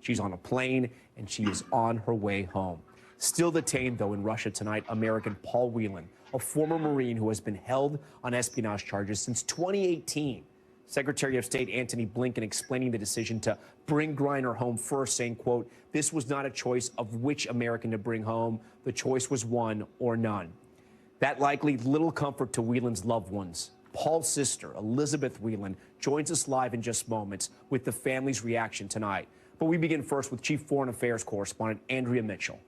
She's on a plane, and she is on her way home. Still detained, though, in Russia tonight, American Paul Whelan, a former Marine who has been held on espionage charges since 2018. Secretary of State Antony Blinken explaining the decision to bring Griner home first, saying, quote, "This was not a choice of which American to bring home. The choice was one or none." That likely little comfort to Whelan's loved ones. Paul's sister, Elizabeth Whelan, joins us live in just moments with the family's reaction tonight. But we begin first with Chief Foreign Affairs Correspondent Andrea Mitchell.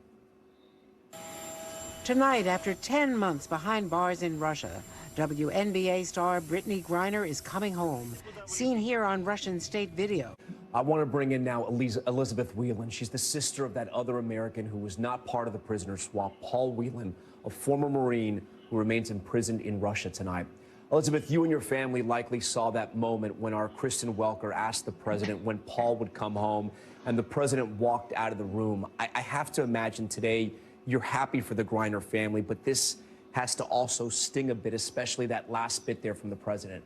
Tonight, after 10 months behind bars in Russia, WNBA star Brittney Griner is coming home, seen here on Russian state video. I want to bring in now Elizabeth Whelan. She's the sister of that other American who was not part of the prisoner swap, Paul Whelan, a former Marine who remains imprisoned in Russia tonight. Elizabeth, you and your family likely saw that moment when our Kristen Welker asked the president when Paul would come home, and the president walked out of the room. I have to imagine today you're happy for the Griner family, but this has to also sting a bit, especially that last bit there from the president.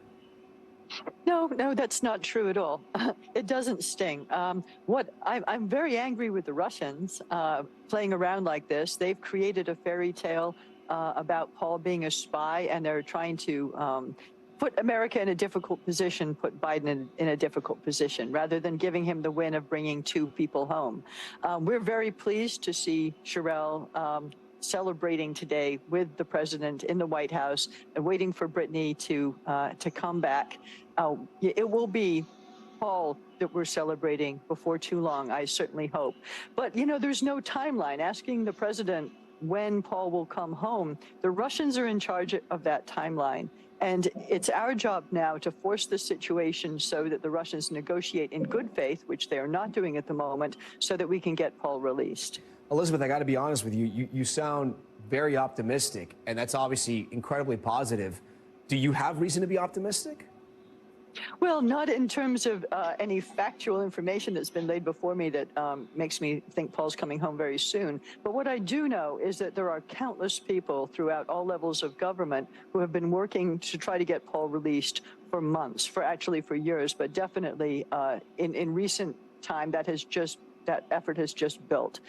No, that's not true at all. It doesn't sting. I'm very angry with the Russians playing around like this. They've created a fairy tale about Paul being a spy, and they're trying to put America in a difficult position, put Biden in a difficult position, rather than giving him the win of bringing two people home. We're very pleased to see Cherelle celebrating today with the president in the White House and waiting for Brittney to come back. It will be Paul that we're celebrating before too long, I certainly hope. But, you know, there's no timeline. Asking the president when Paul will come home, the Russians are in charge of that timeline. And it's our job now to force the situation so that the Russians negotiate in good faith, which they are not doing at the moment, so that we can get Paul released. Elizabeth, I got to be honest with you. You sound very optimistic, and that's obviously incredibly positive. Do you have reason to be optimistic? Well, not in terms of any factual information that's been laid before me that makes me think Paul's coming home very soon. But what I do know is that there are countless people throughout all levels of government who have been working to try to get Paul released for months, for years, but definitely in recent time that effort has just built.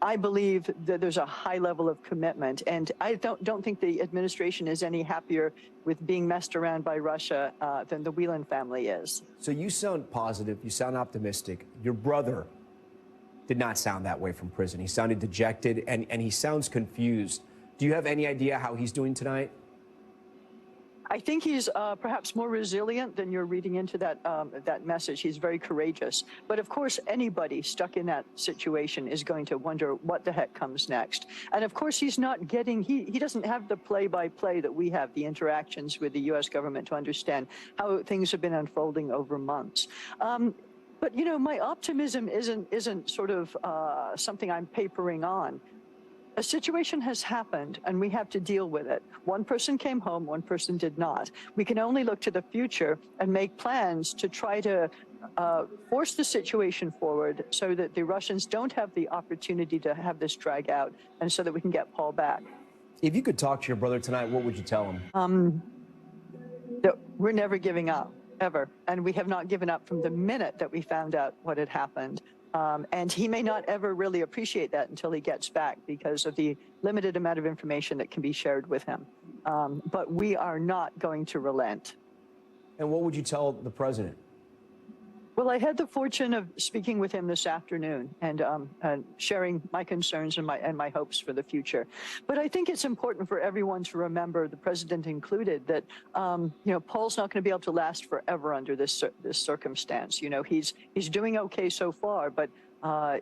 I believe that there's a high level of commitment, and I don't think the administration is any happier with being messed around by Russia than the Whelan family is. So you sound positive, you sound optimistic. Your brother did not sound that way from prison. He sounded dejected, and he sounds confused. Do you have any idea how he's doing tonight? I think he's perhaps more resilient than you're reading into that message. He's very courageous. But of course, anybody stuck in that situation is going to wonder what the heck comes next. And of course, he's not getting, he doesn't have the play-by-play that we have, the interactions with the U.S. government to understand how things have been unfolding over months. But, you know, my optimism isn't sort of something I'm papering on. A situation has happened, and we have to deal with it. One person came home, one person did not. We can only look to the future and make plans to try to force the situation forward so that the Russians don't have the opportunity to have this drag out, and so that we can get Paul back. If you could talk to your brother tonight, what would you tell him? That we're never giving up, ever. And we have not given up from the minute that we found out what had happened. And he may not ever really appreciate that until he gets back because of the limited amount of information that can be shared with him. But we are not going to relent. And what would you tell the president? Well, I had the fortune of speaking with him this afternoon and sharing my concerns and my hopes for the future. But I think it's important for everyone to remember, the president included, that you know, Paul's not going to be able to last forever under this circumstance. You know, he's doing okay so far, but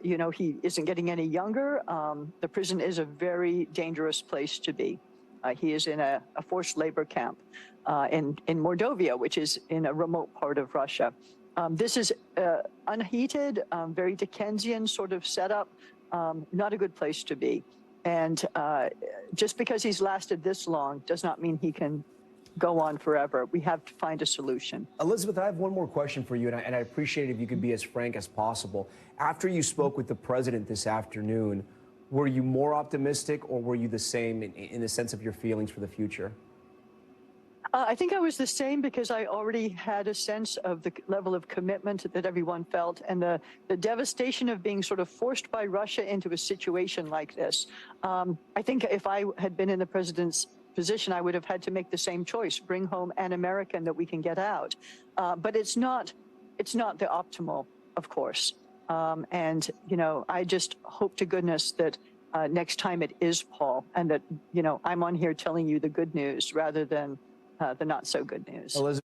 you know, he isn't getting any younger. The prison is a very dangerous place to be. He is in a forced labor camp in Mordovia, which is in a remote part of Russia. This is unheated, very Dickensian sort of setup, not a good place to be. And just because he's lasted this long does not mean he can go on forever. We have to find a solution. Elizabeth, I have one more question for you, and I appreciate it if you could be as frank as possible. After you spoke with the president this afternoon, were you more optimistic, or were you the same in the sense of your feelings for the future? I think I was the same because I already had a sense of the level of commitment that everyone felt and the devastation of being sort of forced by Russia into a situation like this. I think if I had been in the president's position, I would have had to make the same choice: bring home an American that we can get out. But it's not the optimal, of course. And I just hope to goodness that next time it is Paul, and that I'm on here telling you the good news rather than the not so good news. Elizabeth